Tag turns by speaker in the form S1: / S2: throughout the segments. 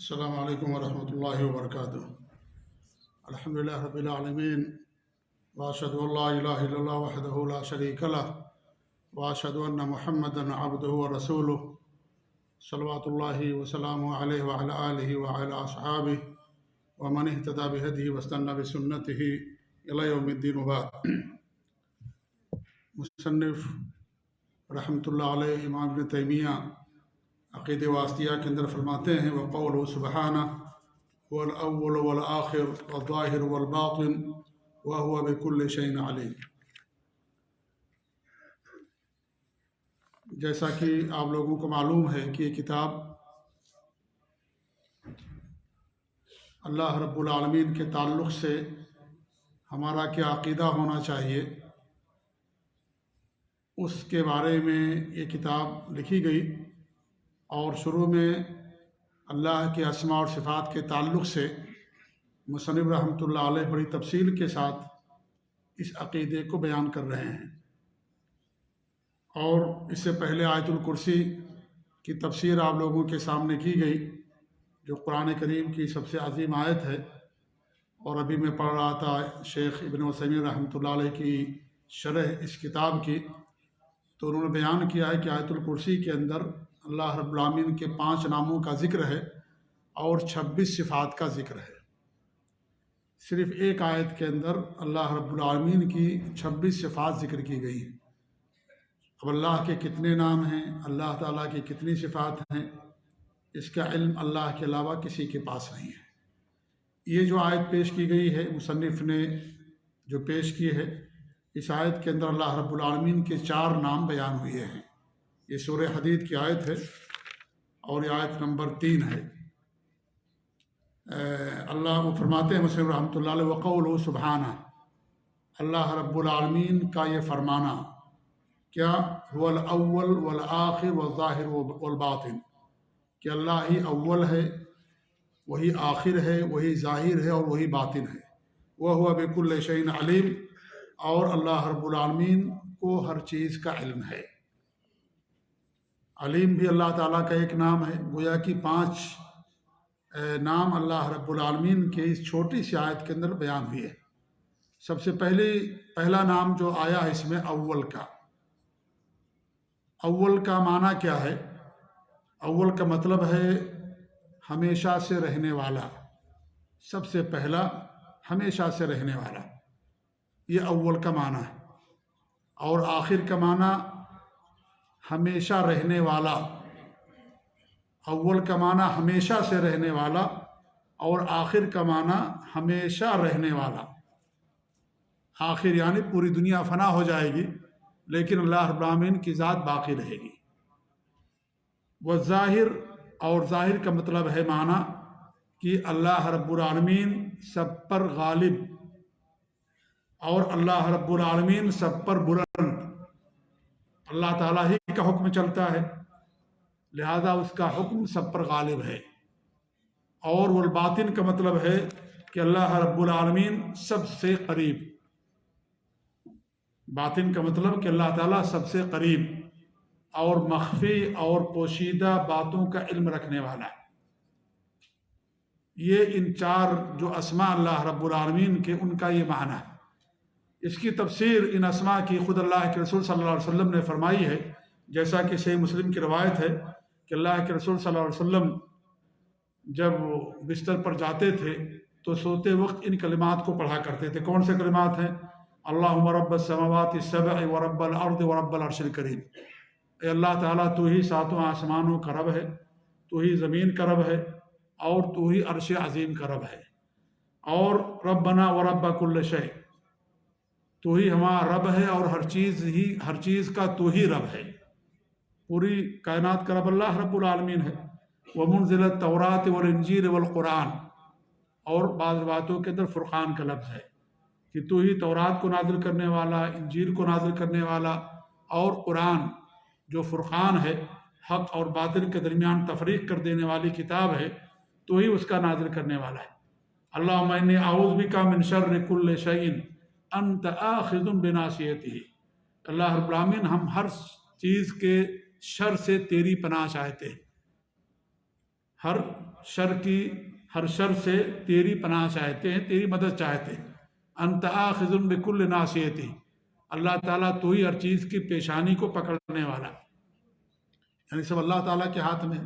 S1: السلام علیکم ورحمۃ اللہ وبرکاتہ۔ الحمدللہ رب العالمین، واشہد ان لا الہ الا اللہ وحدہ لا شریک لہ، واشہد ان محمدا عبدہ ورسولہ، صلوات اللہ وسلامہ علیہ وعلی آلہ وعلی اصحابہ ومن اہتدی بہدیہ واستنى بسنتہ الی یوم الدین وبعد۔ مصنف رحمۃ اللہ علیہ امام ابن تیمیہ عقیدہ واسطیہ کے اندر فرماتے ہیں وقولہ سبحانہ هو الاول والآخر والظاہر والباطن وهو بكل شيء علیم۔ جیسا کہ آپ لوگوں کو معلوم ہے کہ یہ کتاب اللہ رب العالمین کے تعلق سے ہمارا کیا عقیدہ ہونا چاہیے اس کے بارے میں یہ کتاب لکھی گئی، اور شروع میں اللہ کے اسماء اور صفات کے تعلق سے مصنف رحمۃ اللہ علیہ بڑی تفصیل کے ساتھ اس عقیدے کو بیان کر رہے ہیں، اور اس سے پہلے آیت الکرسی کی تفسیر آپ لوگوں کے سامنے کی گئی، جو قرآن کریم کی سب سے عظیم آیت ہے، اور ابھی میں پڑھ رہا تھا شیخ ابن عثیمین رحمۃ اللہ علیہ کی شرح اس کتاب کی، تو انہوں نے بیان کیا ہے کہ آیت الکرسی کے اندر اللہ رب العالمین کے 5 ناموں کا ذکر ہے اور 26 صفات کا ذکر ہے۔ صرف ایک آیت کے اندر اللہ رب العالمین کی 26 صفات ذکر کی گئی ہیں۔ اب اللہ کے کتنے نام ہیں، اللہ تعالیٰ کی کتنی صفات ہیں، اس کا علم اللہ کے علاوہ کسی کے پاس نہیں ہے۔ یہ جو آیت پیش کی گئی ہے، مصنف نے جو پیش کی ہے، اس آیت کے اندر اللہ رب العالمین کے 4 نام بیان ہوئے ہیں۔ یہ سورہ حدید کی آیت ہے اور یہ آیت نمبر 3 ہے۔ اللہ وہ فرماتے ہیں مصنف رحمۃ اللہ علیہ وقولہ سبحانہ، اللہ رب العالمین کا یہ فرمانا کیا هو الاول والآخر والظاہر والباطن، کہ اللہ ہی اول ہے، وہی آخر ہے، وہی ظاہر ہے اور وہی باطن ہے۔ وہو بکل شیء علیم، اور اللہ رب العالمین کو ہر چیز کا علم ہے۔ علیم بھی اللہ تعالیٰ کا ایک نام ہے۔ گویا کہ 5 نام اللہ رب العالمین کے اس چھوٹی سی آیت کے اندر بیان ہوئے۔ سب سے پہلا نام جو آیا ہے اس میں اول کا۔ اول کا معنی کیا ہے؟ اول کا مطلب ہے ہمیشہ سے رہنے والا، سب سے پہلا، ہمیشہ سے رہنے والا، یہ اول کا معنی ہے۔ اور آخر کا معنی ہمیشہ رہنے والا۔ اول کا معنی ہمیشہ سے رہنے والا، اور آخر کا معنی ہمیشہ رہنے والا۔ آخر یعنی پوری دنیا فنا ہو جائے گی لیکن اللہ رب العالمین کی ذات باقی رہے گی۔ والظاہر، اور ظاہر کا مطلب ہے معنی کہ اللہ رب العالمین سب پر غالب، اور اللہ رب العالمین سب پر بلند۔ اللہ تعالیٰ ہی کا حکم چلتا ہے، لہذا اس کا حکم سب پر غالب ہے۔ اور والباطن کا مطلب ہے کہ اللہ رب العالمین سب سے قریب۔ باطن کا مطلب کہ اللہ تعالیٰ سب سے قریب اور مخفی اور پوشیدہ باتوں کا علم رکھنے والا ہے۔ یہ ان 4 جو اسماء اللہ رب العالمین کے، ان کا یہ معنی ہے۔ اس کی تفسیر ان اسماء کی خود اللہ کے رسول صلی اللہ علیہ وسلم نے فرمائی ہے، جیسا کہ صحیح مسلم کی روایت ہے کہ اللہ کے رسول صلی اللہ علیہ وسلم جب بستر پر جاتے تھے تو سوتے وقت ان کلمات کو پڑھا کرتے تھے۔ کون سے کلمات ہیں؟ اللہم رب السماوات السبع ورب الارض ورب العرش الکریم۔ اے اللہ تعالیٰ تو ہی 7 آسمانوں کا رب ہے، تو ہی زمین کا رب ہے، اور تو ہی عرش عظیم کا رب ہے۔ اور ربنا ورب کل شیء، تو ہی ہمارا رب ہے اور ہر چیز کا تو ہی رب ہے۔ پوری کائنات کا رب اللہ رب العالمین ہے۔ ومنزل التوراۃ والانجیل والقرآن، اور بعض باتوں کے اندر فرقان کا لفظ ہے کہ تو ہی تورات کو نازل کرنے والا، انجیل کو نازل کرنے والا، اور قرآن جو فرقان ہے، حق اور باطل کے درمیان تفریق کر دینے والی کتاب ہے، تو ہی اس کا نازل کرنے والا ہے۔ اللہم انی اعوذ بک من شر کل شیء انت آخذ بناصیتہ۔ اللہ رب العالمین ہم ہر چیز کے شر سے تیری پناہ چاہتے ہیں، ہر شر کی ہر شر سے تیری پناہ چاہتے ہیں، تیری مدد چاہتے ہیں۔ انت آخذ بکل ناصیتی، اللہ تعالیٰ تو ہی ہر چیز کی پیشانی کو پکڑنے والا، یعنی سب اللہ تعالیٰ کے ہاتھ میں،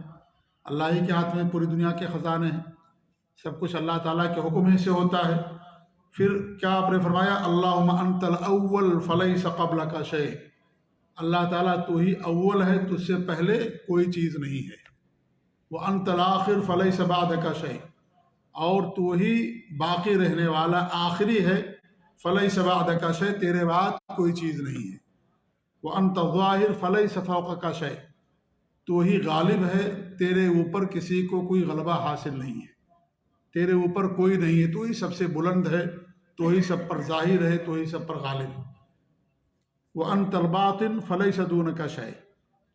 S1: اللہ ہی کے ہاتھ میں پوری دنیا کے خزانے ہیں، سب کچھ اللہ تعالیٰ کے حکم ہی سے ہوتا ہے۔ پھر کیا آپ نے فرمایا اللہم انت الاول فلیس قبلک شیء، اللہ تعالیٰ تو ہی اول ہے، تجھ سے پہلے کوئی چیز نہیں ہے۔ وانت الاخر فلیس بعدک شیء، اور تو ہی باقی رہنے والا آخری ہے، فلیس بعدک شیء، تیرے بعد کوئی چیز نہیں ہے۔ وانت الظاہر فلیس فوقک شیء، تو ہی غالب ہے، تیرے اوپر کسی کو کوئی غلبہ حاصل نہیں ہے، تیرے اوپر کوئی نہیں ہے، تو ہی سب سے بلند ہے، تو ہی سب پر ظاہر ہے، تو ہی سب پر غالب ہے۔ وانت الباطن فلیس دونک شیء،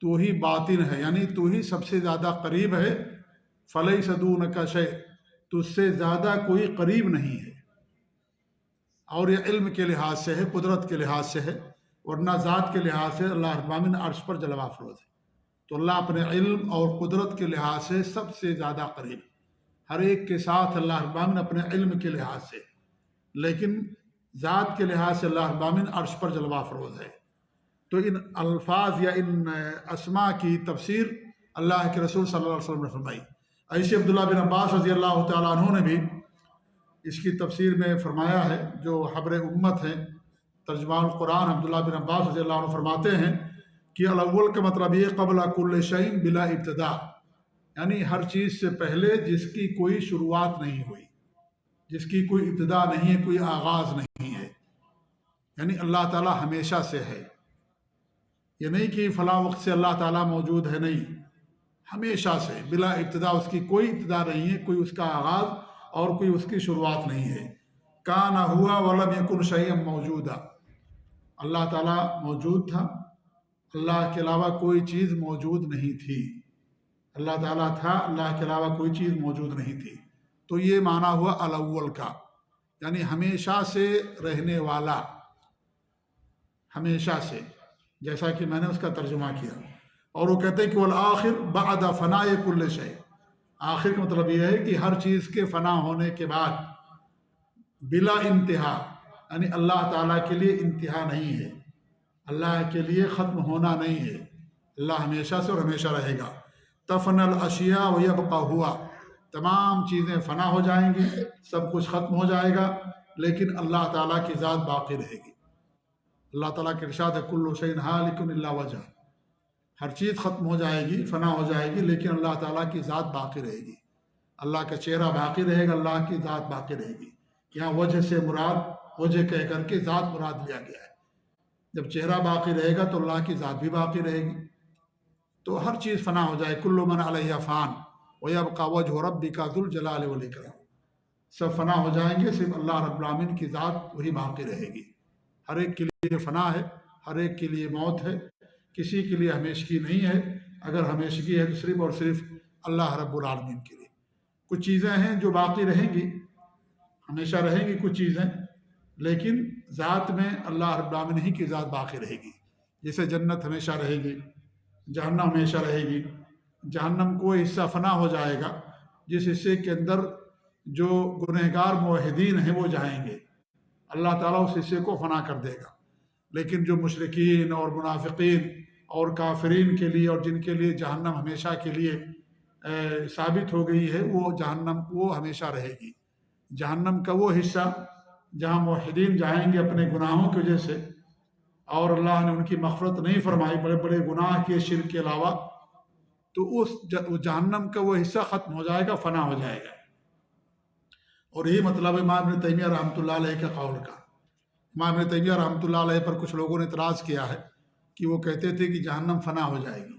S1: تو ہی باطن ہے، یعنی تو ہی سب سے زیادہ قریب ہے، فلیس دونک شیء، تجھ سے زیادہ کوئی قریب نہیں ہے۔ اور یہ علم کے لحاظ سے ہے، قدرت کے لحاظ سے ہے، ورنہ ذات کے لحاظ سے اللہ رب العالمین عرش پر جلوہ افروز ہے۔ تو اللہ اپنے علم اور قدرت کے لحاظ سے سب سے زیادہ قریب، ہر ایک کے ساتھ اللہ رب العالمین اپنے علم کے لحاظ سے، لیکن ذات کے لحاظ سے اللہ رب العالمین عرش پر جلوہ افروز ہے۔ تو ان الفاظ یا ان اسماء کی تفسیر اللہ کے رسول صلی اللہ علیہ وسلم نے فرمائی۔ ایسے عبداللہ بن عباس رضی اللہ تعالیٰ عنہ نے بھی اس کی تفسیر میں فرمایا ہے، جو حبر امت ہیں، ترجمان القرآن عبداللہ بن عباس رضی اللہ عنہ فرماتے ہیں کہ الاول کا مطلب یہ قبل کل شیء بلا ابتدا، یعنی ہر چیز سے پہلے جس کی کوئی شروعات نہیں ہوئی، جس کی کوئی ابتدا نہیں ہے، کوئی آغاز نہیں ہے، یعنی اللہ تعالیٰ ہمیشہ سے ہے۔ یہ نہیں کہ فلاں وقت سے اللہ تعالیٰ موجود ہے، نہیں، ہمیشہ سے بلا ابتدا، اس کی کوئی ابتدا نہیں ہے، کوئی اس کا آغاز اور کوئی اس کی شروعات نہیں ہے۔ کان ہوا ولم یکن شیئا موجودا، اللہ تعالیٰ موجود تھا، اللہ کے علاوہ کوئی چیز موجود نہیں تھی، اللہ تعالیٰ تھا، اللہ کے علاوہ کوئی چیز موجود نہیں تھی۔ تو یہ معنی ہوا الاول کا، یعنی ہمیشہ سے رہنے والا، ہمیشہ سے، جیسا کہ میں نے اس کا ترجمہ کیا۔ اور وہ کہتے ہیں کہ والآخر بعد فناء کل شیء، آخر کا مطلب یہ ہے کہ ہر چیز کے فنا ہونے کے بعد بلا انتہا، یعنی اللہ تعالیٰ کے لیے انتہا نہیں ہے، اللہ کے لیے ختم ہونا نہیں ہے، اللہ ہمیشہ سے اور ہمیشہ رہے گا۔ تفنى الاشیاء ویبقى ہوا، تمام چیزیں فنا ہو جائیں گی، سب کچھ ختم ہو جائے گا، لیکن اللہ تعالیٰ کی ذات باقی رہے گی۔ اللہ تعالیٰ کے ارشاد ہے کل شیء ہالک الا وجہ، ہر چیز ختم ہو جائے گی، فنا ہو جائے گی، لیکن اللہ تعالیٰ کی ذات باقی رہے گی، اللہ کا چہرہ باقی رہے گا، اللہ کی ذات باقی رہے گی۔ یہاں وجہ سے مراد، وجہ کہہ کر کے ذات مراد لیا گیا ہے۔ جب چہرہ باقی رہے گا تو اللہ کی ذات بھی باقی رہے گی، تو ہر چیز فنا ہو جائے، کل من علیہ فان ویبقى وجہ ربک ذو الجلال والاکرام، سب فنا ہو جائیں گے، صرف اللہ رب العالمین کی ذات وہی باقی رہے گی۔ ہر ایک کے لیے فنا ہے، ہر ایک کے لیے موت ہے، کسی کے لیے ہمیشگی نہیں ہے۔ اگر ہمیشگی ہے تو صرف اور صرف اللہ رب العالمین کے لیے۔ کچھ چیزیں ہیں جو باقی رہیں گی، ہمیشہ رہیں گی کچھ چیزیں، لیکن ذات میں اللہ رب العالمین ہی کی ذات باقی رہے گی۔ جیسے جنت ہمیشہ رہے گی، جہنم ہمیشہ رہے گی۔ جہنم کو حصہ فنا ہو جائے گا، جس حصے کے اندر جو گنہگار موحدین ہیں وہ جائیں گے، اللہ تعالیٰ اس حصے کو فنا کر دے گا۔ لیکن جو مشرکین اور منافقین اور کافرین کے لیے، اور جن کے لیے جہنم ہمیشہ کے لیے ثابت ہو گئی ہے، وہ جہنم وہ ہمیشہ رہے گی۔ جہنم کا وہ حصہ جہاں موحدین جائیں گے اپنے گناہوں کی وجہ سے، اور اللہ نے ان کی مغفرت نہیں فرمائی، بڑے بڑے گناہ کیے شرک کے علاوہ، تو اس جہنم کا وہ حصہ ختم ہو جائے گا، فنا ہو جائے گا۔ اور یہی مطلب امام ابن تیمیہ رحمۃ اللہ علیہ کے قول کا۔ امام ابن تیمیہ رحمۃ اللہ علیہ پر کچھ لوگوں نے اعتراض کیا ہے کہ وہ کہتے تھے کہ جہنم فنا ہو جائے گی۔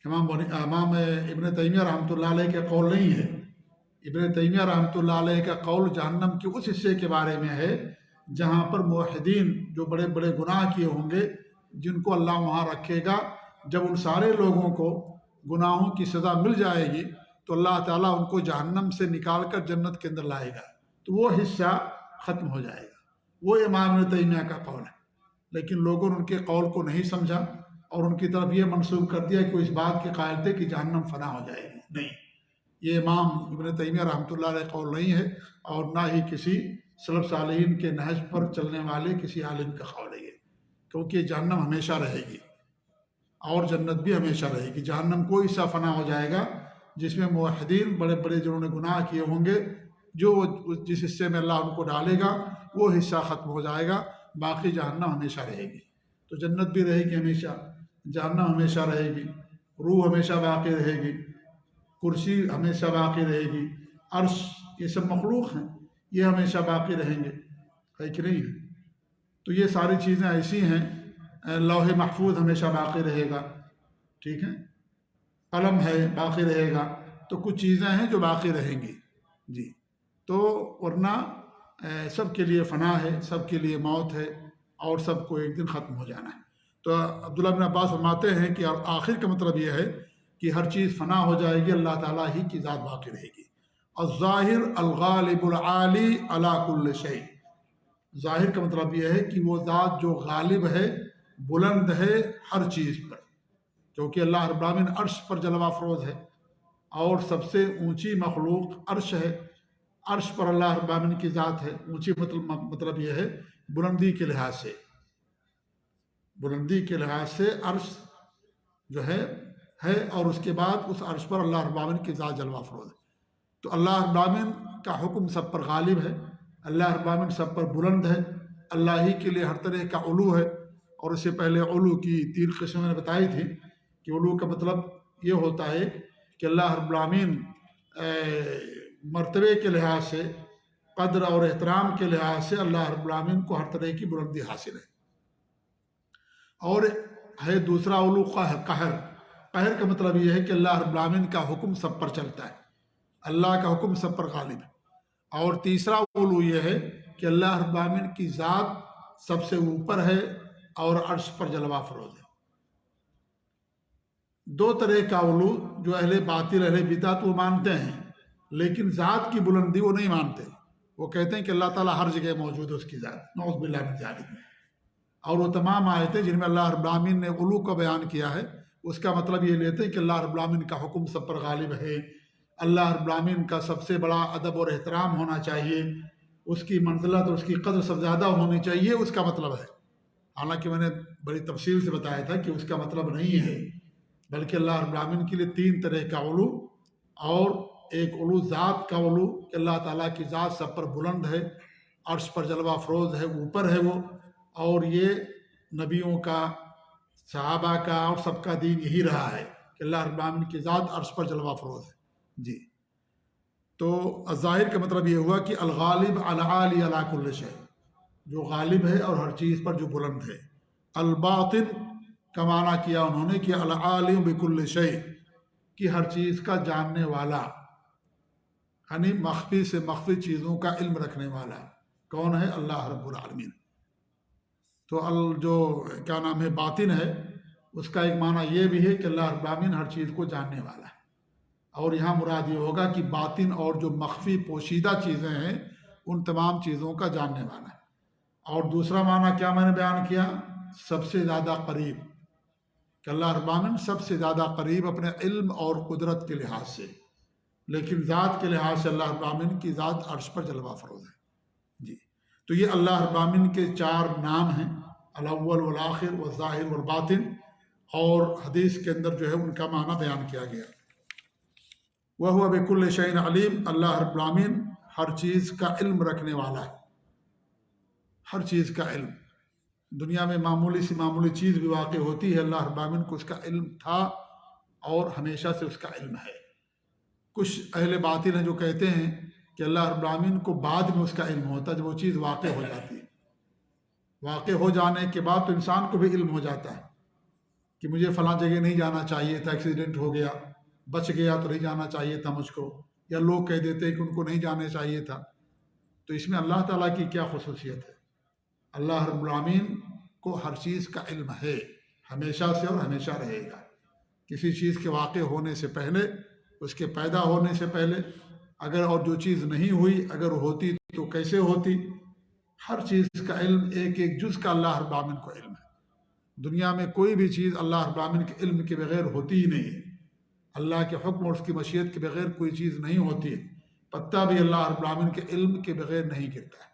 S1: امام ابن تیمیہ رحمۃ اللہ علیہ کا قول نہیں ہے۔ ابن تیمیہ رحمۃ اللہ علیہ کا قول جہنم کے اس حصے کے بارے میں ہے جہاں پر موحدین جو بڑے بڑے گناہ کیے ہوں گے، جن کو اللہ وہاں رکھے گا۔ جب ان سارے لوگوں کو گناہوں کی سزا مل جائے گی تو اللہ تعالیٰ ان کو جہنم سے نکال کر جنت کے اندر لائے گا، تو وہ حصہ ختم ہو جائے گا۔ وہ امام ابن تیمیہ کا قول ہے، لیکن لوگوں نے ان کے قول کو نہیں سمجھا اور ان کی طرف یہ منسوب کر دیا کہ وہ اس بات کے قائل تھے کہ جہنم فنا ہو جائے گی۔ نہیں، یہ امام ابن تیمیہ رحمۃ اللہ علیہ قول نہیں ہے، اور نہ ہی کسی سلف صالحین کے نہج پر چلنے والے کسی عالم کا قول ہے یہ، کیونکہ جہنم ہمیشہ رہے گی اور جنت بھی ہمیشہ رہے گی۔ جہنم کوئی حصہ فنا ہو جائے گا جس میں موحدین بڑے بڑے جنہوں نے گناہ کیے ہوں گے، جو جس حصے میں اللہ ان کو ڈالے گا وہ حصہ ختم ہو جائے گا، باقی جہنم ہمیشہ رہے گی۔ تو جنت بھی رہے گی ہمیشہ، جہنم ہمیشہ رہے گی، روح ہمیشہ باقی رہے گی، کرسی ہمیشہ باقی رہے گی، عرش، یہ سب مخلوق ہیں، یہ ہمیشہ باقی رہیں گے، ہے کہ نہیں ہے؟ تو یہ ساری چیزیں ایسی ہیں، لوح محفوظ ہمیشہ باقی رہے گا، ٹھیک ہے، قلم ہے باقی رہے گا، تو کچھ چیزیں ہیں جو باقی رہیں گی، جی۔ تو ورنہ سب کے لیے فنا ہے، سب کے لیے موت ہے، اور سب کو ایک دن ختم ہو جانا ہے۔ تو عبداللہ بن عباس فرماتے ہیں کہ آخر کا مطلب یہ ہے کہ ہر چیز فنا ہو جائے گی، اللہ تعالیٰ ہی کی ذات باقی رہے گی۔ الظاہر الغالب العالی علی کل شیء، ظاہر کا مطلب یہ ہے کہ وہ ذات جو غالب ہے، بلند ہے ہر چیز پر، کیونکہ اللہ رب العالمین عرش پر جلوہ افروز ہے، اور سب سے اونچی مخلوق عرش ہے، عرش پر اللہ رب العالمین کی ذات ہے۔ اونچی مطلب یہ ہے بلندی کے لحاظ سے، بلندی کے لحاظ سے عرش جو ہے، اور اس کے بعد اس عرش پر اللہ رب العالمین کی ذات جلوہ افروز ہے۔ تو اللہ رب العالمین کا حکم سب پر غالب ہے، اللہ رب العالمین سب پر بلند ہے، اللہ ہی کے لیے ہر طرح کا علو ہے۔ اور اس سے پہلے علو کی 3 قسمیں نے بتائی تھی کہ علو کا مطلب یہ ہوتا ہے کہ اللہ رب العالمین مرتبے کے لحاظ سے، قدر اور احترام کے لحاظ سے اللہ رب العالمین کو ہر طرح کی بلندی حاصل ہے۔ اور ہے دوسرا علو قہر، قہر کا مطلب یہ ہے کہ اللہ رب العالمین کا حکم سب پر چلتا ہے، اللہ کا حکم سب پر غالب ہے۔ اور تیسرا علو یہ ہے کہ اللہ رب العالمین کی ذات سب سے اوپر ہے اور عرش پر جلوہ افروز ہے۔ 2 طرح کا علو جو اہل باطل اہل بدعت وہ مانتے ہیں، لیکن ذات کی بلندی وہ نہیں مانتے، وہ کہتے ہیں کہ اللہ تعالیٰ ہر جگہ موجود ہے اس کی ذات، نعوذ باللہ من ذالک۔ اور وہ تمام آیتیں جن میں اللہ رب العالمین نے علو کا بیان کیا ہے، اس کا مطلب یہ لیتے ہیں کہ اللہ رب العالمین کا حکم سب پر غالب ہے، اللہ رب العالمین کا سب سے بڑا ادب اور احترام ہونا چاہیے، اس کی منزلت اور اس کی قدر سب زیادہ ہونی چاہیے، اس کا مطلب ہے۔ حالانکہ میں نے بڑی تفصیل سے بتایا تھا کہ اس کا مطلب نہیں ہے، بلکہ اللہ رب العالمین کے لیے 3 طرح کا علو، اور ایک علو ذات کا علو کہ اللہ تعالیٰ کی ذات سب پر بلند ہے، عرش پر جلوہ افروز ہے، اوپر ہے وہ، اور یہ نبیوں کا، صحابہ کا اور سب کا دین یہی رہا ہے کہ اللہ رب العالمین کی ذات عرش پر جلوہ افروز ہے، جی۔ تو الظاہر کا مطلب یہ ہوا کہ الغالب العالی علی کل شیء، جو غالب ہے اور ہر چیز پر جو بلند ہے۔ الباطن کا معنی کیا انہوں نے کہ العالم بکل شیء، کہ ہر چیز کا جاننے والا، یعنی مخفی سے مخفی چیزوں کا علم رکھنے والا کون ہے؟ اللہ رب العالمین۔ تو جو کیا نام ہے باطن ہے، اس کا ایک معنی یہ بھی ہے کہ اللہ رب العالمین ہر چیز کو جاننے والا ہے، اور یہاں مراد یہ ہوگا کہ باطن اور جو مخفی پوشیدہ چیزیں ہیں ان تمام چیزوں کا جاننے والا ہے۔ اور دوسرا معنی کیا میں نے بیان کیا؟ سب سے زیادہ قریب، کہ اللہ رب العالمین سب سے زیادہ قریب اپنے علم اور قدرت کے لحاظ سے، لیکن ذات کے لحاظ سے اللہ رب العالمین کی ذات عرش پر جلوہ افروز ہے، جی۔ تو یہ اللہ رب العالمین کے 4 نام ہیں، الاول والآخر والظاہر والباطن، اور حدیث کے اندر جو ہے ان کا معنی بیان کیا گیا۔ وَهُوَ بِكُلِّ شَيْءٍ عَلِيمٌ، اللہ رب العالمین ہر چیز کا علم رکھنے والا ہے، ہر چیز کا علم۔ دنیا میں معمولی سی معمولی چیز بھی واقع ہوتی ہے، اللہ رب العالمین کو اس کا علم تھا اور ہمیشہ سے اس کا علم ہے۔ کچھ اہل باطل ہیں جو کہتے ہیں کہ اللہ رب العالمین کو بعد میں اس کا علم ہوتا ہے، جب وہ چیز واقع ہو جاتی ہے، واقع ہو جانے کے بعد تو انسان کو بھی علم ہو جاتا ہے کہ مجھے فلاں جگہ نہیں جانا چاہیے تھا، ایکسیڈنٹ ہو گیا، بچ گیا تو نہیں جانا چاہیے تھا مجھ کو، یا لوگ کہہ دیتے ہیں کہ ان کو نہیں جانا چاہیے تھا۔ تو اس میں اللہ تعالیٰ کی کیا خصوصیت ہے؟ اللہ رب العالمین کو ہر چیز کا علم ہے، ہمیشہ سے اور ہمیشہ رہے گا۔ کسی چیز کے واقع ہونے سے پہلے، اس کے پیدا ہونے سے پہلے، اگر اور جو چیز نہیں ہوئی، اگر ہوتی تو کیسے ہوتی، ہر چیز کا علم، ایک ایک جز کا اللہ رب العالمین کو علم ہے۔ دنیا میں کوئی بھی چیز اللہ رب العالمین کے علم کے بغیر ہوتی ہی نہیں ہے۔ اللہ کے حکم اور اس کی مشیت کے بغیر کوئی چیز نہیں ہوتی ہے۔ پتا بھی اللہ رب العالمین کے علم کے بغیر نہیں گرتا ہے،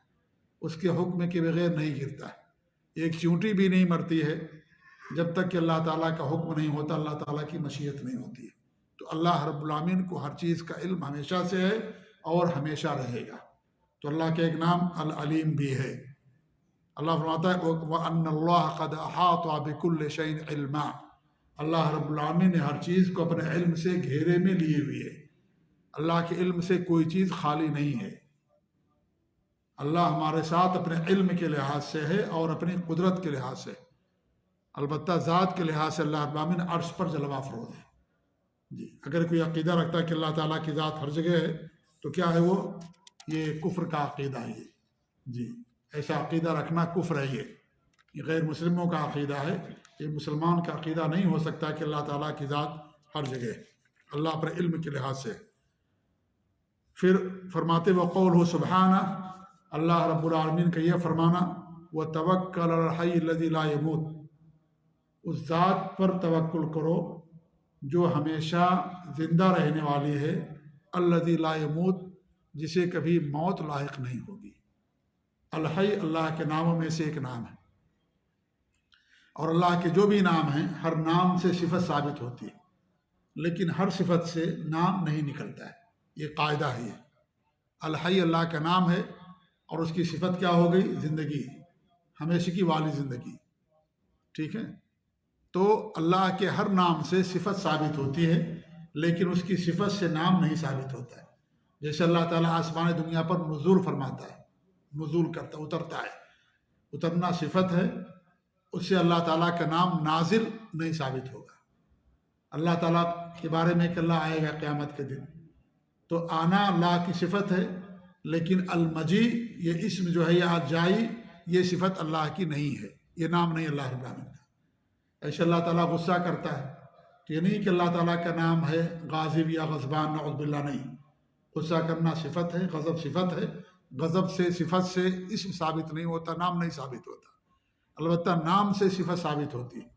S1: اس کے حکم کے بغیر نہیں گرتا ہے۔ ایک چونٹی بھی نہیں مرتی ہے جب تک کہ اللہ تعالیٰ کا حکم نہیں ہوتا، اللہ تعالیٰ کی مشیت نہیں ہوتی ہے۔ تو اللہ رب العالمین کو ہر چیز کا علم ہمیشہ سے ہے اور ہمیشہ رہے گا۔ تو اللہ کا ایک نام العلیم بھی ہے۔ اللہ فرماتا ہے وَأَنَّ اللَّهَ قَدْ أَحَاطَ بِكُلِّ شَيْءٍ عِلْمًا، اللہ رب العالمین نے ہر چیز کو اپنے علم سے گھیرے میں لیے ہوئے ہے۔ اللہ کے علم سے کوئی چیز خالی نہیں ہے۔ اللہ ہمارے ساتھ اپنے علم کے لحاظ سے ہے اور اپنی قدرت کے لحاظ سے، البتہ ذات کے لحاظ سے اللہ رب العالمین عرش پر جلوہ افروز ہے۔ جی اگر کوئی عقیدہ رکھتا ہے کہ اللہ تعالیٰ کی ذات ہر جگہ ہے تو کیا ہے وہ؟ یہ کفر کا عقیدہ ہے۔ جی ایسا عقیدہ رکھنا کفر ہے، یہ غیر مسلموں کا عقیدہ ہے۔ یہ مسلمان کا عقیدہ نہیں ہو سکتا کہ اللہ تعالیٰ کی ذات ہر جگہ ہے، اللہ اپنے علم کے لحاظ سے۔ پھر فرماتے وقولہ سبحانہ، اللہ رب العالمین کا یہ فرمانا وَتَوَكَّلْ عَلَى الْحَيِّ الَّذِي لَا يَمُوتُ، اس ذات پر توکل کرو جو ہمیشہ زندہ رہنے والی ہے، الذی لا یموت، جسے کبھی موت لاحق نہیں ہوگی۔ الحی اللہ کے ناموں میں سے ایک نام ہے، اور اللہ کے جو بھی نام ہیں ہر نام سے صفت ثابت ہوتی ہے، لیکن ہر صفت سے نام نہیں نکلتا ہے، یہ قاعدہ ہے۔ الحی اللہ کا نام ہے اور اس کی صفت کیا ہو گئی؟ زندگی، ہمیشہ کی والی زندگی، ٹھیک ہے۔ تو اللہ کے ہر نام سے صفت ثابت ہوتی ہے، لیکن اس کی صفت سے نام نہیں ثابت ہوتا ہے۔ جیسے اللہ تعالیٰ آسمان دنیا پر نزول فرماتا ہے، نزول کرتا، اترتا ہے، اترنا صفت ہے، اس سے اللہ تعالیٰ کا نام نازل نہیں ثابت ہوگا۔ اللہ تعالیٰ کے بارے میں کہ اللہ آئے گا قیامت کے دن، تو آنا اللہ کی صفت ہے، لیکن المجی یہ اسم جو ہے یا جائی، یہ صفت اللہ کی نہیں ہے، یہ نام نہیں اللہ رب العالمین کا۔ ایسے اللہ تعالیٰ غصہ کرتا ہے تو یہ نہیں کہ اللہ تعالیٰ کا نام ہے غاضب یا غضبان، نعوذ باللہ، نہیں۔ غصہ کرنا صفت ہے، غضب صفت ہے، غضب سے صفت سے اسم ثابت نہیں ہوتا، نام نہیں ثابت ہوتا، البتہ نام سے صفت ثابت ہوتی ہے۔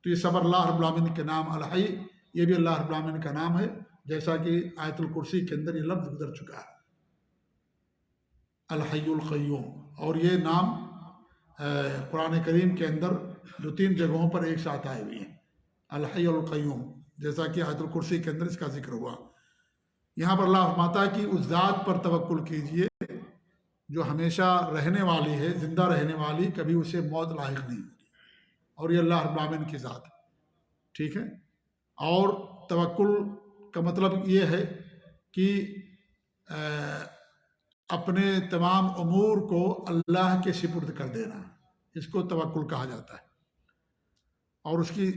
S1: تو یہ سب اللہ رب العالمین کے نام الحی، یہ بھی اللہ رب العالمین کا نام ہے، جیسا کہ آیت الکرسی کے اندر یہ لفظ گزر چکا ہے، الحی القیوم۔ اور یہ نام قرآن کریم کے اندر جو 3 جگہوں پر ایک ساتھ آئے ہوئے ہیں، الحی القیوم، جیسا کہ آیت الکرسی کے اندر اس کا ذکر ہوا۔ یہاں پر اللہ فرماتا ہے کہ اس ذات پر توکل کیجئے جو ہمیشہ رہنے والی ہے، زندہ رہنے والی، کبھی اسے موت لاحق نہیں ہوگی، اور یہ اللہ رب العالمین کی ذات ہے، ٹھیک ہے۔ اور توکل کا مطلب یہ ہے کہ اپنے تمام امور کو اللہ کے سپرد کر دینا، اس کو توکل کہا جاتا ہے۔ اور اس کی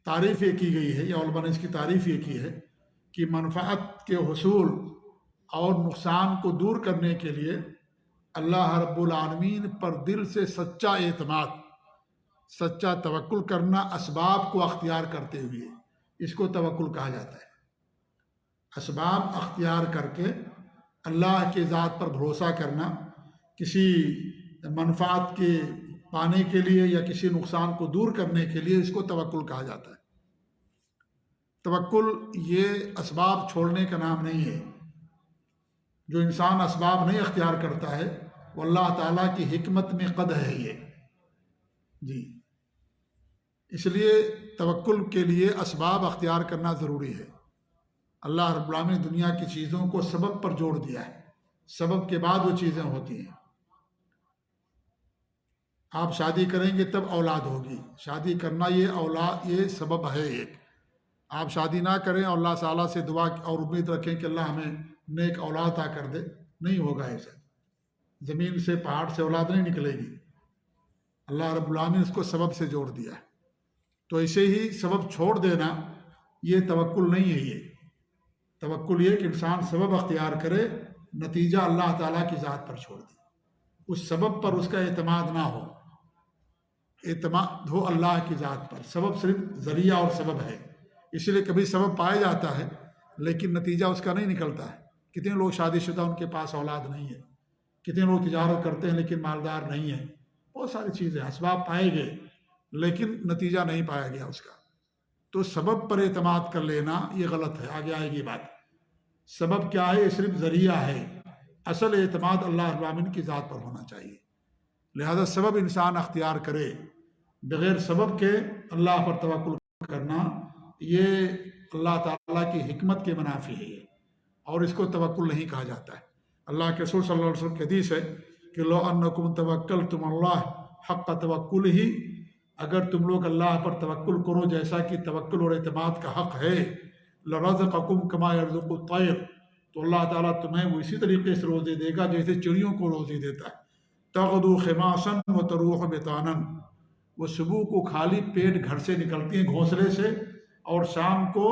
S1: تعریف یہ کی گئی ہے، یا علماء نے اس کی تعریف یہ کی ہے کہ منفعت کے حصول اور نقصان کو دور کرنے کے لیے اللہ رب العالمین پر دل سے سچا اعتماد، سچا توکل کرنا، اسباب کو اختیار کرتے ہوئے، اس کو توکل کہا جاتا ہے۔ اسباب اختیار کر کے اللہ کے ذات پر بھروسہ کرنا، کسی منفعت کے پانے کے لیے یا کسی نقصان کو دور کرنے کے لیے، اس کو توکل کہا جاتا ہے۔ توکل یہ اسباب چھوڑنے کا نام نہیں ہے۔ جو انسان اسباب نہیں اختیار کرتا ہے وہ اللہ تعالیٰ کی حکمت میں قد ہے یہ، جی۔ اس لیے توکل کے لیے اسباب اختیار کرنا ضروری ہے۔ اللہ رب العالمین نے دنیا کی چیزوں کو سبب پر جوڑ دیا ہے، سبب کے بعد وہ چیزیں ہوتی ہیں۔ آپ شادی کریں گے تب اولاد ہوگی، شادی کرنا یہ سبب ہے ایک۔ آپ شادی نہ کریں اور اللہ تعالیٰ سے دعا اور امید رکھیں کہ اللہ ہمیں نیک اولاد عطا کر دے، نہیں ہوگا ایسا۔ زمین سے، پہاڑ سے اولاد نہیں نکلے گی، اللہ رب العالمین اس کو سبب سے جوڑ دیا ہے۔ تو ایسے ہی سبب چھوڑ دینا یہ توکل نہیں ہے۔ یہ توکل یہ کہ انسان سبب اختیار کرے، نتیجہ اللہ تعالیٰ کی ذات پر چھوڑ دے، اس سبب پر اس کا اعتماد نہ ہو، اعتماد ہو اللہ کی ذات پر۔ سبب صرف ذریعہ اور سبب ہے، اس لیے کبھی سبب پایا جاتا ہے لیکن نتیجہ اس کا نہیں نکلتا ہے۔ کتنے لوگ شادی شدہ، ان کے پاس اولاد نہیں ہے، کتنے لوگ تجارت کرتے ہیں لیکن مالدار نہیں ہیں، بہت ساری چیزیں، اسباب پائے گئے لیکن نتیجہ نہیں پایا گیا اس کا۔ تو سبب پر اعتماد کر لینا یہ غلط ہے، آگے آئے گی بات۔ سبب کیا ہے؟ یہ صرف ذریعہ ہے، اصل اعتماد اللہ رب العالمین کی ذات پر ہونا چاہیے۔ لہذا سبب انسان اختیار کرے، بغیر سبب کے اللہ پر توکل کرنا یہ اللہ تعالیٰ کی حکمت کے منافی ہے، اور اس کو توکل نہیں کہا جاتا ہے۔ اللہ کے رسول صلی اللہ علیہ وسلم کی حدیث ہے کہ لو انکم توکلتم اللہ حق توکلہ، اگر تم لوگ اللہ پر توکل کرو جیسا کہ توکل اور اعتماد کا حق ہے، لرزقکم کما یرزق الطیر، تو اللہ تعالیٰ تمہیں وہ اسی طریقے سے روزی دے گا جیسے چڑیوں کو روزی دیتا ہے۔ تغدو خماسا وتروح بطانا، وہ صبح کو خالی پیٹ گھر سے نکلتی ہیں گھونسلے سے، اور شام کو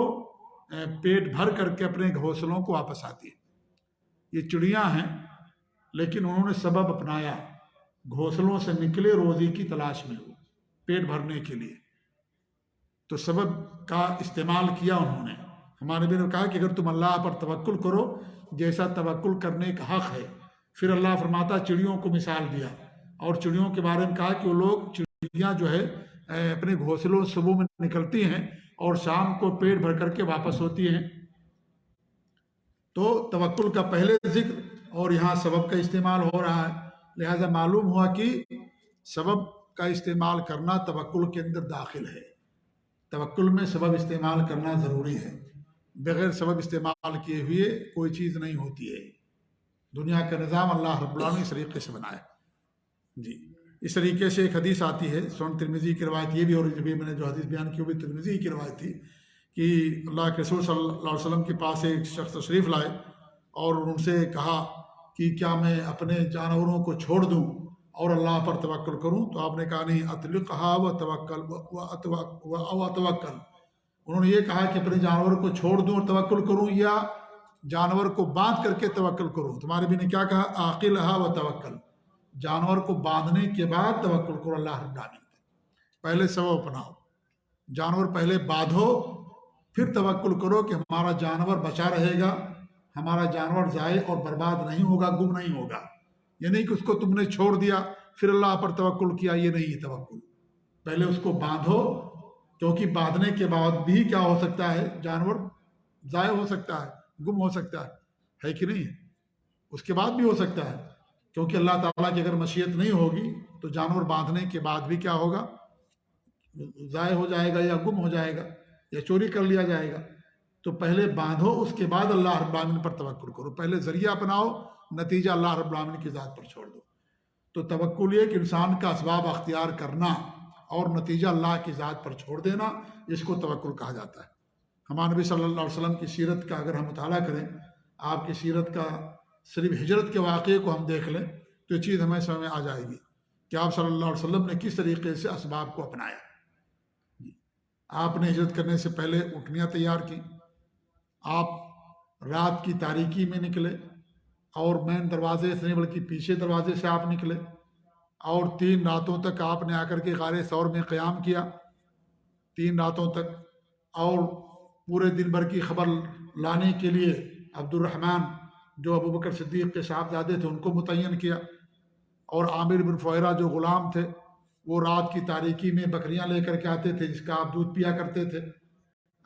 S1: پیٹ بھر کر کے اپنے گھونسلوں کو واپس آتی ہیں۔ یہ چڑیاں ہیں، لیکن انہوں نے سبب اپنایا، گھونسلوں سے نکلے روزی کی تلاش میں ہو، پیٹ بھرنے کے لیے، تو سبب کا استعمال کیا انہوں نے۔ ہمارے نبی نے کہا کہ اگر تم اللہ پر توکل کرو جیسا توکل کرنے کا حق ہے، پھر اللہ فرماتا چڑیوں کو مثال دیا، اور چڑیوں کے بارے میں کہا کہ وہ لوگ چڑیاں جو ہے اپنے گھونسلوں صبح میں نکلتی ہیں اور شام کو پیٹ بھر کر کے واپس ہوتی ہیں۔ تو توکل کا پہلے ذکر اور یہاں سبب کا استعمال ہو رہا ہے، لہذا معلوم ہوا کہ سبب کا استعمال کرنا توکل کے اندر داخل ہے۔ توکل میں سبب استعمال کرنا ضروری ہے، بغیر سبب استعمال کیے ہوئے کوئی چیز نہیں ہوتی ہے۔ دنیا کا نظام اللہ رب العالمین اس طریقے سے بنایا جی۔ اس طریقے سے ایک حدیث آتی ہے، سنن ترمذی کی روایت یہ بھی، اور ابھی میں نے جو حدیث بیان کی وہ بھی ترمذی کی روایت تھی، کہ اللہ کے رسول صلی اللہ علیہ وسلم کے پاس ایک شخص تشریف لائے اور ان سے کہا کہ کیا میں اپنے جانوروں کو چھوڑ دوں اور اللہ پر توکل کروں؟ تو آپ نے کہا نہیں، اطلقھا وتوکل۔ انہوں نے یہ کہا کہ اپنے جانور کو چھوڑ دوں اور توکل کروں، یا جانور کو باندھ کر کے توکل کروں؟ تمہارے بھی نے کیا کہا؟ عاقلھا وتوکل، جانور کو باندھنے کے بعد توکل کرو اللہ رب العالمین پر۔ پہلے سبب اپناؤ، جانور پہلے باندھو، پھر توکل کرو کہ ہمارا جانور بچا رہے گا، ہمارا جانور ضائع اور برباد نہیں ہوگا، گم نہیں ہوگا۔ یہ نہیں کہ اس کو تم نے چھوڑ دیا پھر اللہ پر توکل کیا، یہ نہیں ہے توکل۔ پہلے اس کو باندھو، کیونکہ باندھنے کے بعد بھی کیا ہو سکتا ہے؟ جانور ضائع ہو سکتا ہے، گم ہو سکتا ہے کہ نہیں؟ اس کے بعد بھی ہو سکتا ہے، کیونکہ اللہ تعالیٰ کی اگر مشیت نہیں ہوگی تو جانور باندھنے کے بعد بھی کیا ہوگا؟ ضائع ہو جائے گا، یا گم ہو جائے گا، یا چوری کر لیا جائے گا۔ تو پہلے باندھو، اس کے بعد اللہ رب العالمین پر توکل کرو۔ پہلے ذریعہ اپناؤ، نتیجہ اللہ رب العالمین کی ذات پر چھوڑ دو۔ تو توکل یہ کہ انسان کا اسباب اختیار کرنا اور نتیجہ اللہ کی ذات پر چھوڑ دینا، اس کو توکل کہا جاتا ہے۔ ہمارے نبی صلی اللہ علیہ وسلم کی سیرت کا اگر ہم مطالعہ کریں، آپ کی سیرت کا صرف ہجرت کے واقعے کو ہم دیکھ لیں تو یہ چیز ہمیں سمجھ میں آ جائے گی کہ آپ صلی اللہ علیہ وسلم نے کس طریقے سے اسباب کو اپنایا۔ آپ نے ہجرت کرنے سے پہلے اٹھنیاں تیار کی، آپ رات کی تاریکی میں نکلے، اور مین دروازے سے نہیں بلکہ پیچھے دروازے سے آپ نکلے، اور 3 راتوں تک آپ نے آ کر کے غار ثور میں قیام کیا، 3 راتوں تک، اور پورے دن بھر کی خبر لانے کے لیے عبد الرحمن جو ابو بکر صدیق کے صاحبزادے تھے ان کو متعین کیا، اور عامر بن فہیرہ جو غلام تھے وہ رات کی تاریکی میں بکریاں لے کر کے آتے تھے جس کا آپ دودھ پیا کرتے تھے،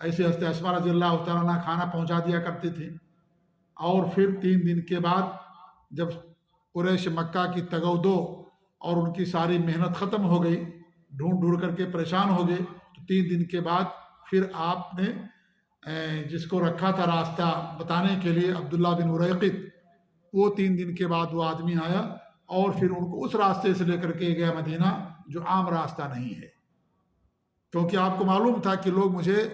S1: ایسے حضرت اسماء رضی اللہ تعالیٰ عنہ کھانا پہنچا دیا کرتی تھی۔ اور پھر 3 دن کے بعد جب قریش مکہ کی تگودو اور ان کی ساری محنت ختم ہو گئی، ڈھونڈ ڈھونڈ کر کے پریشان ہو گئے، تو 3 دن کے بعد پھر آپ نے جس کو رکھا تھا راستہ بتانے کے لیے عبداللہ بن اریقط، وہ 3 دن کے بعد وہ آدمی آیا اور پھر ان کو اس راستے سے لے کر کے گیا مدینہ جو عام راستہ نہیں ہے، کیونکہ آپ کو معلوم تھا کہ لوگ مجھے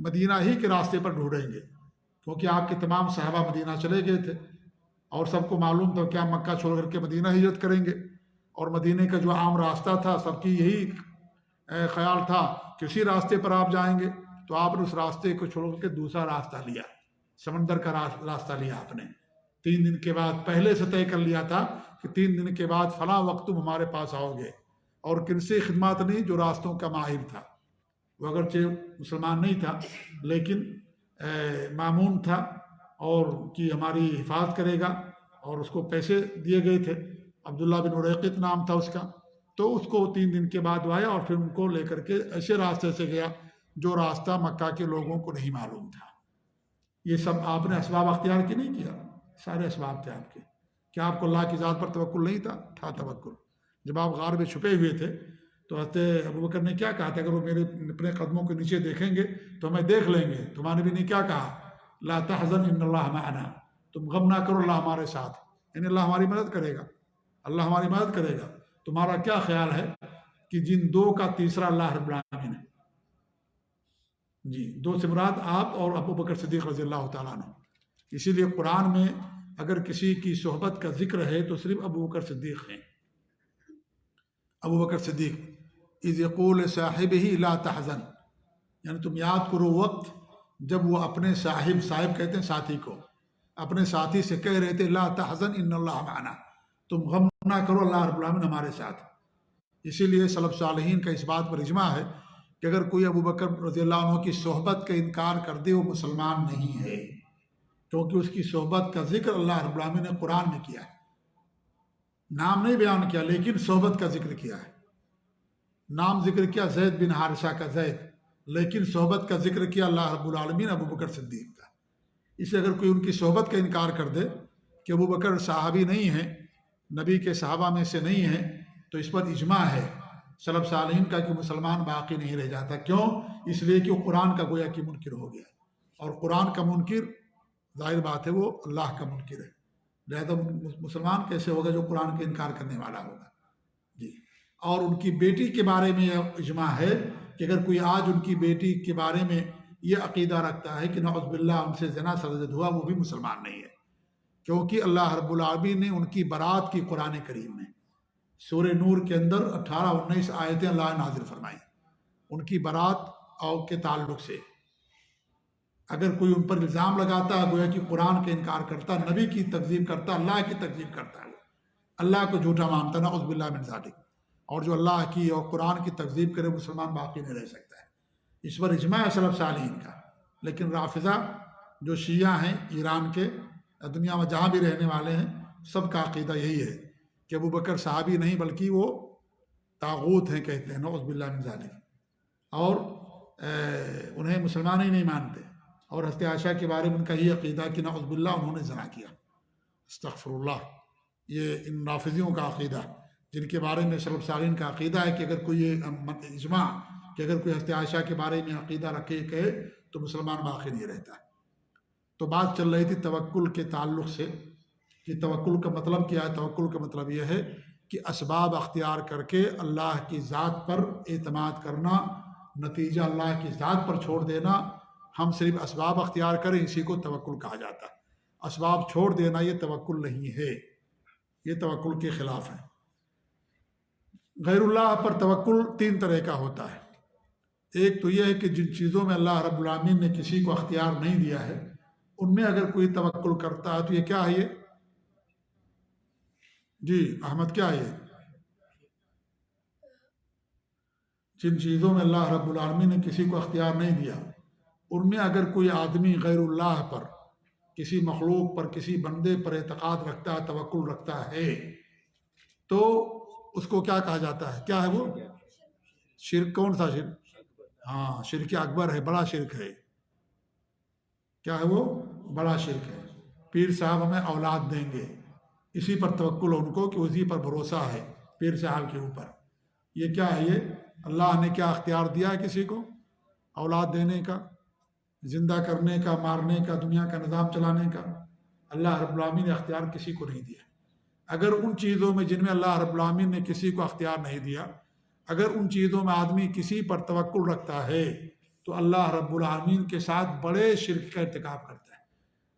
S1: مدینہ ہی کے راستے پر ڈھونڈیں گے، کیونکہ آپ کے تمام صحابہ مدینہ چلے گئے تھے اور سب کو معلوم تھا کہ آپ مکہ چھوڑ کر کے مدینہ ہجرت کریں گے، اور مدینہ کا جو عام راستہ تھا سب کی یہی خیال تھا کہ اسی راستے پر آپ جائیں گے، تو آپ نے اس راستے کو چھوڑ کر کے دوسرا راستہ لیا، سمندر کا راستہ لیا آپ نے۔ 3 دن کے بعد پہلے سے طے کر لیا تھا کہ 3 دن کے بعد فلاں وقت تم ہمارے پاس آؤ گے، اور کنسی خدمات نہیں، جو راستوں کا ماہر تھا، وہ اگرچہ مسلمان نہیں تھا لیکن مامون تھا اور کہ ہماری حفاظت کرے گا، اور اس کو پیسے دیے گئے تھے، عبداللہ بن اریقط نام تھا اس کا، تو اس کو 3 دن کے بعد آیا اور پھر ان کو لے کر کے ایسے راستے سے گیا جو راستہ مکہ کے لوگوں کو نہیں معلوم تھا۔ یہ سب آپ نے اسباب اختیار کی نہیں کیا، سارے اسباب تھے آپ کے۔ کیا آپ کو اللہ کی ذات پر توکل نہیں تھا توکل۔ جب آپ غار میں چھپے ہوئے تھے تو حضرت ابوبکر نے کیا کہا تھا، اگر وہ میرے اپنے قدموں کے نیچے دیکھیں گے تو ہمیں دیکھ لیں گے۔ تو ہمارے نبی نے کیا کہا، لا تحزن ان اللہ معنا، تم غم نہ کرو، اللہ ہمارے ساتھ، یعنی اللہ ہماری مدد کرے گا، اللہ ہماری مدد کرے گا۔ تمہارا کیا خیال ہے کہ جن دو کا تیسرا اللہ رب العالمین ہے؟ جی، دو سے مراد آپ اور ابوبکر صدیق رضی اللہ تعالیٰ عنہ۔ اسی لیے قرآن میں اگر کسی کی صحبت کا ذکر ہے تو صرف ابوبکر صدیق ہیں۔ ابوبکر صدیق اذ یقول لصاحبہ لا تحزن، یعنی تم یاد کرو وقت جب وہ اپنے صاحب کہتے ہیں ساتھی کو، اپنے ساتھی سے کہہ رہے تھے لا تحزن ان اللہ معنا، تم غم نہ کرو، اللہ رب العالمین ہمارے ساتھ۔ اسی لیے سلف صالحین کا اس بات پر اجماع ہے کہ اگر کوئی ابوبکر رضی اللہ عنہ کی صحبت کا انکار کر دے وہ مسلمان نہیں ہے، کیونکہ اس کی صحبت کا ذکر اللہ رب العالمین نے قرآن میں کیا ہے۔ نام نہیں بیان کیا لیکن صحبت کا ذکر کیا ہے۔ نام ذکر کیا زید بن حارثہ کا زید، لیکن صحبت کا ذکر کیا اللہ رب العالمین ابوبکر صدیق کا۔ اس لیے اگر کوئی ان کی صحبت کا انکار کر دے کہ ابوبکر صحابی نہیں ہیں، نبی کے صحابہ میں سے نہیں ہیں، تو اس پر اجماع ہے سلف صالحین کا کہ مسلمان باقی نہیں رہ جاتا۔ کیوں؟ اس لیے کہ وہ قرآن کا گویا کہ منکر ہو گیا، اور قرآن کا منکر ظاہر بات ہے وہ اللہ کا منکر ہے، لہذا مسلمان کیسے ہوگا جو قرآن کا انکار کرنے والا ہوگا۔ جی، اور ان کی بیٹی کے بارے میں یہ اجماع ہے کہ اگر کوئی آج ان کی بیٹی کے بارے میں یہ عقیدہ رکھتا ہے کہ نعوذ باللہ ان سے زنا سرزد ہوا، وہ بھی مسلمان نہیں ہے، کیونکہ اللہ رب العالمین نے ان کی برات کی قرآن کریم میں سورہ نور کے اندر 18-19 آیتیں اللہ نے نازل فرمائی ان کی برات اور کے تعلق سے۔ اگر کوئی ان پر الزام لگاتا ہے گویا کہ قرآن کا انکار کرتا، نبی کی تکذیب کرتا، اللہ کی تکذیب کرتا ہے، اللہ کو جھوٹا مانتا، نعوذ باللہ من ذالک، اور جو اللہ کی اور قرآن کی تکذیب کرے مسلمان باقی نہیں رہ سکتا ہے۔ اس پر اجماع ہے سلف صالحین کا۔ لیکن رافضہ جو شیعہ ہیں ایران کے، دنیا میں جہاں بھی رہنے والے ہیں، سب کا عقیدہ یہی ہے کہ ابوبکر صحابی نہیں بلکہ وہ طاغوت ہیں، کہتے ہیں نعوذ باللہ من ذالک، اور انہیں مسلمان ہی نہیں مانتے۔ اور حضرت عائشہ کے بارے میں ان کا یہ عقیدہ کہ نعوذ باللہ انہوں نے زنا کیا، استغفر اللہ۔ یہ ان رافضیوں کا عقیدہ جن کے بارے میں سلف صالحین کا عقیدہ ہے کہ اگر کوئی اجماع کہ اگر کوئی حضرت عائشہ کے بارے میں عقیدہ رکھے کہے تو مسلمان باقی نہیں رہتا۔ تو بات چل رہی تھی توکل کے تعلق سے کہ توکل کا مطلب کیا ہے۔ توکل کا مطلب یہ ہے کہ اسباب اختیار کر کے اللہ کی ذات پر اعتماد کرنا، نتیجہ اللہ کی ذات پر چھوڑ دینا۔ ہم صرف اسباب اختیار کریں، اسی کو توکل کہا جاتا ہے۔ اسباب چھوڑ دینا یہ توکل نہیں ہے، یہ توکل کے خلاف ہے۔ غیر اللہ پر توکل 3 طرح کا ہوتا ہے۔ ایک تو یہ ہے کہ جن چیزوں میں اللہ رب العالمین نے کسی کو اختیار نہیں دیا ہے ان میں اگر کوئی توکل کرتا ہے تو یہ کیا ہے؟ یہ جی احمد کیا ہے؟ جن چیزوں میں اللہ رب العالمین نے کسی کو اختیار نہیں دیا ان میں اگر کوئی آدمی غیر اللہ پر، کسی مخلوق پر، کسی بندے پر اعتقاد رکھتا ہے، توکل رکھتا ہے، تو اس کو کیا کہا جاتا ہے؟ کیا ہے وہ؟ شرک۔ کون سا شرک؟ ہاں، شرک اکبر ہے، بڑا شرک ہے۔ کیا ہے وہ؟ بڑا شرک ہے۔ پیر صاحب ہمیں اولاد دیں گے، اسی پر توکل ان کو کہ اسی پر بھروسہ ہے پیر صاحب کے اوپر۔ یہ کیا ہے؟ یہ اللہ نے کیا اختیار دیا ہے کسی کو اولاد دینے کا، زندہ کرنے کا، مارنے کا، دنیا کا نظام چلانے کا؟ اللہ رب العالمین نے اختیار کسی کو نہیں دیا۔ اگر ان چیزوں میں جن میں اللہ رب العالمین نے کسی کو اختیار نہیں دیا، اگر ان چیزوں میں آدمی کسی پر توکل رکھتا ہے تو اللہ رب العالمین کے ساتھ بڑے شرک کا ارتکاب کرتا ہے۔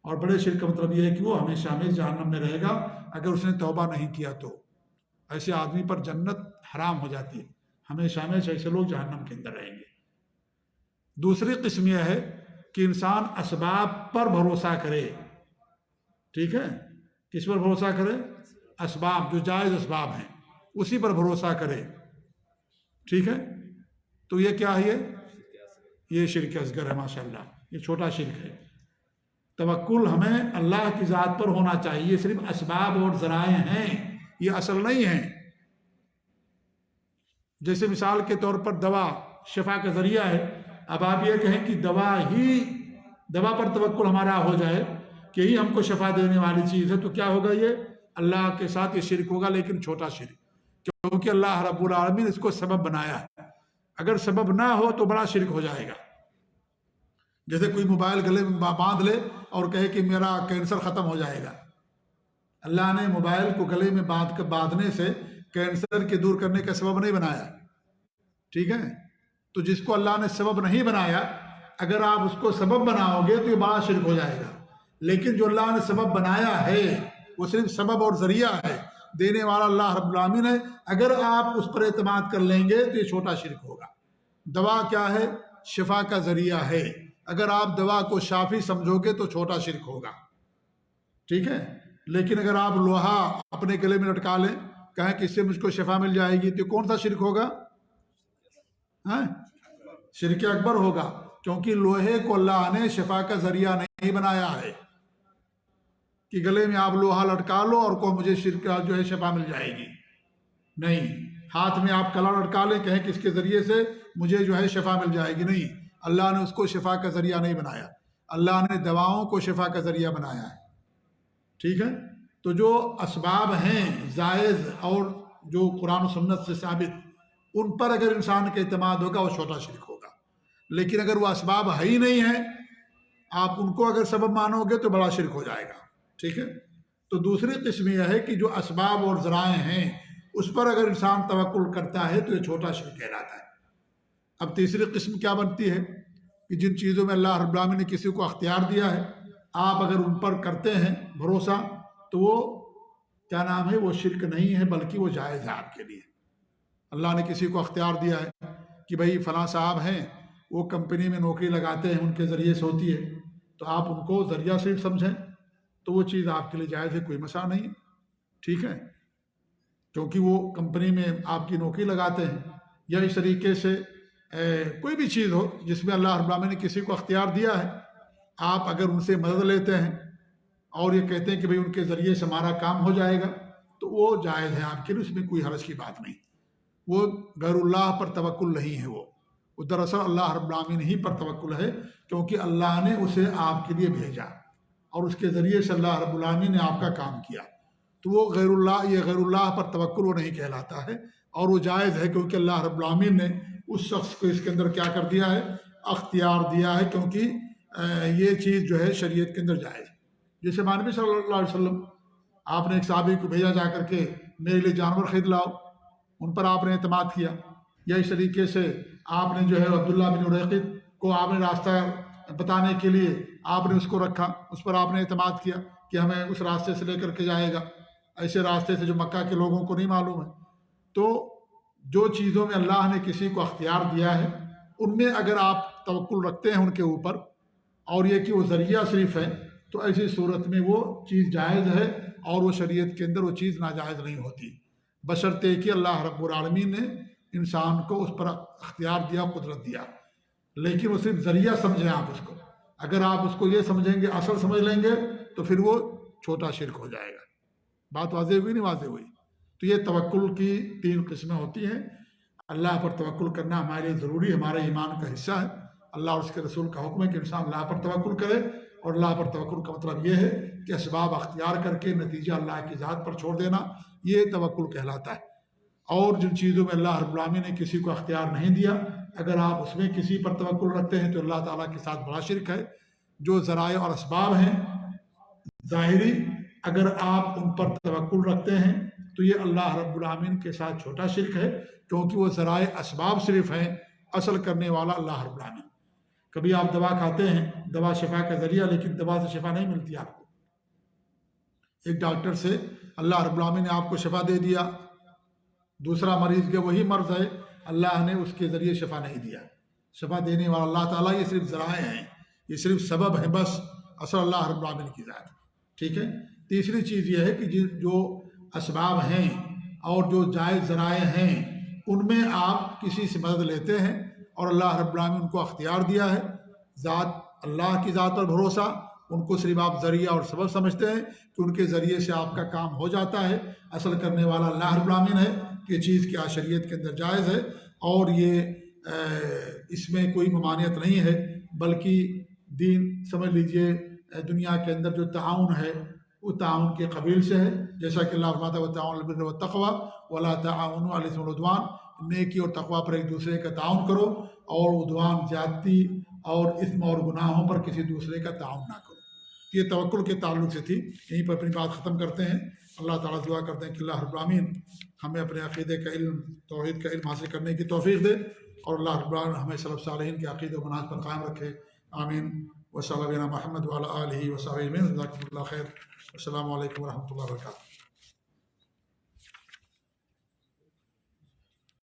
S1: اور بڑے شرک کا مطلب یہ ہے کہ وہ ہمیشہ ہمیشہ جہنم میں رہے گا اگر اس نے توبہ نہیں کیا تو۔ ایسے آدمی پر جنت حرام ہو جاتی ہے، ہمیشہ ہمیشہ ایسے لوگ جہنم کے اندر رہیں گے۔ دوسری قسم یہ ہے کہ انسان اسباب پر بھروسہ کرے، ٹھیک ہے؟ کس پر بھروسہ کرے؟ اسباب، جو جائز اسباب ہیں اسی پر بھروسہ کرے، ٹھیک ہے؟ تو یہ کیا ہے؟ یہ شرک اصغر ہے، ماشاءاللہ یہ چھوٹا شرک ہے۔ توکل ہمیں اللہ کی ذات پر ہونا چاہیے، یہ صرف اسباب اور ذرائع ہیں، یہ اصل نہیں ہیں۔ جیسے مثال کے طور پر دوا شفا کا ذریعہ ہے، اب آپ یہ کہیں کہ دوا پر توکل ہمارا ہو جائے کہ یہی ہم کو شفا دینے والی چیز ہے، تو کیا ہوگا؟ یہ اللہ کے ساتھ یہ شرک ہوگا، لیکن چھوٹا شرک، کیونکہ اللہ رب العالمین اس کو سبب بنایا ہے۔ اگر سبب نہ ہو تو بڑا شرک ہو جائے گا۔ جیسے کوئی موبائل گلے میں باندھ لے اور کہے کہ میرا کینسر ختم ہو جائے گا۔ اللہ نے موبائل کو گلے میں باندھنے سے کینسر کے دور کرنے کا سبب نہیں بنایا، ٹھیک ہے؟ تو جس کو اللہ نے سبب نہیں بنایا، اگر آپ اس کو سبب بناؤ گے تو یہ بڑا شرک ہو جائے گا۔ لیکن جو اللہ نے سبب بنایا ہے وہ صرف سبب اور ذریعہ ہے، دینے والا اللہ رب العالمین ہے۔ اگر آپ اس پر اعتماد کر لیں گے تو یہ چھوٹا شرک ہوگا۔ دوا کیا ہے؟ شفا کا ذریعہ ہے۔ اگر آپ دوا کو شافی سمجھو گے تو چھوٹا شرک ہوگا، ٹھیک ہے؟ لیکن اگر آپ لوہا اپنے گلے میں لٹکا لیں، کہیں کہ اس سے مجھ کو شفا مل جائے گی، تو کون سا شرک ہوگا؟ شرک اکبر ہوگا، کیونکہ لوہے کو اللہ نے شفا کا ذریعہ نہیں بنایا ہے کہ گلے میں آپ لوہا لٹکا لو اور کو مجھے جو ہے شفا مل جائے گی۔ نہیں، ہاتھ میں آپ کلا لٹکا لیں، کہیں کہ اس کے ذریعے سے مجھے جو ہے شفا مل جائے گی۔ نہیں، اللہ نے اس کو شفا کا ذریعہ نہیں بنایا، اللہ نے دواؤں کو شفا کا ذریعہ بنایا ہے، ٹھیک ہے؟ تو جو اسباب ہیں جائز اور جو قرآن و سنت سے ثابت، ان پر اگر انسان کا اعتماد ہوگا وہ چھوٹا شرک ہوگا۔ لیکن اگر وہ اسباب ہے ہی نہیں ہیں، آپ ان کو اگر سبب مانو گے تو بڑا شرک ہو جائے گا، ٹھیک ہے؟ تو دوسری قسم یہ ہے کہ جو اسباب اور ذرائع ہیں اس پر اگر انسان توکل کرتا ہے تو یہ چھوٹا شرک کہلاتا ہے۔ اب تیسری قسم کیا بنتی ہے کہ جن چیزوں میں اللہ رب العالمین نے کسی کو اختیار دیا ہے، آپ اگر ان پر کرتے ہیں بھروسہ تو وہ کیا نام ہے، وہ شرک نہیں ہے بلکہ وہ جائز ہے آپ کے لیے۔ اللہ نے کسی کو اختیار دیا ہے کہ بھئی فلاں صاحب ہیں، وہ کمپنی میں نوکری لگاتے ہیں، ان کے ذریعے سے ہوتی ہے، تو آپ ان کو ذریعہ صرف سمجھیں تو وہ چیز آپ کے لیے جائز ہے، کوئی مسئلہ نہیں، ٹھیک ہے؟ کیونکہ وہ کمپنی میں آپ کی نوکری لگاتے ہیں، یا اس طریقے سے کوئی بھی چیز ہو جس میں اللہ رب العالمین نے کسی کو اختیار دیا ہے، آپ اگر ان سے مدد لیتے ہیں اور یہ کہتے ہیں کہ بھئی ان کے ذریعے سے ہمارا کام ہو جائے گا، تو وہ جائز ہے آپ کے لیے، اس میں کوئی حرج کی بات نہیں۔ وہ غیر اللہ پر توکل نہیں ہے، وہ دراصل اللہ رب العالمین ہی پر توکل ہے، کیونکہ اللہ نے اسے آپ کے لیے بھیجا اور اس کے ذریعے سے اللہ رب العالمین نے آپ کا کام کیا۔ تو وہ یہ غیر اللہ پر توکل وہ نہیں کہلاتا ہے، اور وہ جائز ہے، کیونکہ اللہ رب العالمین نے اس شخص کو اس کے اندر کیا کر دیا ہے، اختیار دیا ہے، کیونکہ یہ چیز جو ہے شریعت کے اندر جائز ہے۔ جیسے نبی صلی اللہ علیہ وسلم، آپ نے ایک صحابی کو بھیجا جا کر کے میرے لیے جانور خرید لاؤ، ان پر آپ نے اعتماد کیا، یا اس طریقے سے آپ نے جو ہے عبداللہ بن اریقط کو آپ نے راستہ بتانے کے لیے آپ نے اس کو رکھا، اس پر آپ نے اعتماد کیا کہ ہمیں اس راستے سے لے کر کے جائے گا، ایسے راستے سے جو مکہ کے لوگوں کو نہیں معلوم ہے۔ تو جو چیزوں میں اللہ نے کسی کو اختیار دیا ہے، ان میں اگر آپ توکل رکھتے ہیں ان کے اوپر، اور یہ کہ وہ ذریعہ صرف ہے، تو ایسی صورت میں وہ چیز جائز ہے، اور وہ شریعت کے اندر وہ چیز ناجائز نہیں ہوتی، بشرطے کہ اللہ رب العالمین نے انسان کو اس پر اختیار دیا، قدرت دیا۔ لیکن وہ صرف ذریعہ سمجھیں آپ اس کو، اگر آپ اس کو یہ سمجھیں گے، اصل سمجھ لیں گے، تو پھر وہ چھوٹا شرک ہو جائے گا۔ بات واضح ہوئی نہیں واضح ہوئی؟ تو یہ توکل کی 3 قسمیں ہوتی ہیں۔ اللہ پر توکل کرنا ہمارے لیے ضروری، ہمارے ایمان کا حصہ ہے۔ اللہ اور اس کے رسول کا حکم ہے کہ انسان اللہ پر توکل کرے، اور اللہ پر توکل کا مطلب یہ ہے کہ اسباب اختیار کر کے نتیجہ اللہ کی ذات پر چھوڑ دینا، یہ توکل کہلاتا ہے۔ اور جن چیزوں میں اللہ رب العالمین نے کسی کو اختیار نہیں دیا، اگر آپ اس میں کسی پر توکل رکھتے ہیں تو اللہ تعالیٰ کے ساتھ بڑا شرک ہے۔ جو ذرائع اور اسباب ہیں ظاہری، اگر آپ ان پر توکل رکھتے ہیں تو یہ اللہ رب العالمین کے ساتھ چھوٹا شرک ہے، کیونکہ وہ ذرائع اسباب صرف ہیں، اصل کرنے والا اللہ رب العالمین۔ کبھی آپ دوا کھاتے ہیں، دوا شفا کا ذریعہ، لیکن دوا سے شفا نہیں ملتی آپ کو۔ ایک ڈاکٹر سے اللہ رب العالمین نے آپ کو شفا دے دیا، دوسرا مریض کے وہی مرض ہے، اللہ نے اس کے ذریعے شفا نہیں دیا۔ شفا دینے والا اللہ تعالیٰ، یہ صرف ذرائع ہیں، یہ صرف سبب ہیں بس، اصل اللہ رب العالمین کی ذات، ٹھیک ہے؟ تیسری چیز یہ ہے کہ جو اسباب ہیں اور جو جائز ذرائع ہیں، ان میں آپ کسی سے مدد لیتے ہیں، اور اللہ رب العالمین ان کو اختیار دیا ہے۔ ذات اللہ کی ذات پر بھروسہ، ان کو صرف آپ ذریعہ اور سبب سمجھتے ہیں کہ ان کے ذریعے سے آپ کا کام ہو جاتا ہے، اصل کرنے والا اللہ رب العالمین ہے کہ یہ چیز کیا شریعت کے اندر جائز ہے، اور یہ اس میں کوئی ممانعت نہیں ہے، بلکہ دین سمجھ لیجئے دنیا کے اندر جو تعاون ہے وہ تعاون کے قبیل سے ہے، جیسا کہ اللہ فرماتا ہے وتعاونوا علی البر والتقوی ولا تعاونوا علی الاثم والعدوان، نیکی اور تقوی پر ایک دوسرے کا تعاون کرو، اور عدوان، زیادتی اور اثم اور گناہوں پر کسی دوسرے کا تعاون نہ کرو۔ یہ توکل کے تعلق سے تھی، یہیں پر اپنی بات ختم کرتے ہیں۔ اللہ تعالیٰ دعا کرتے ہیں کہ اللہ رب العالمین ہمیں اپنے عقیدے کا علم، توحید کا علم حاصل کرنے کی توفیق دے، اور اللہ رب العالمین ہمیں سلف صالحین کے عقیدے و منہج پر قائم رکھے، آمین۔ وصلی اللہ علی محمد وعلی آلہ وصحبہ اجمعین، جزاکم اللہ خیر، السلام علیکم ورحمۃ اللہ وبرکاتہ۔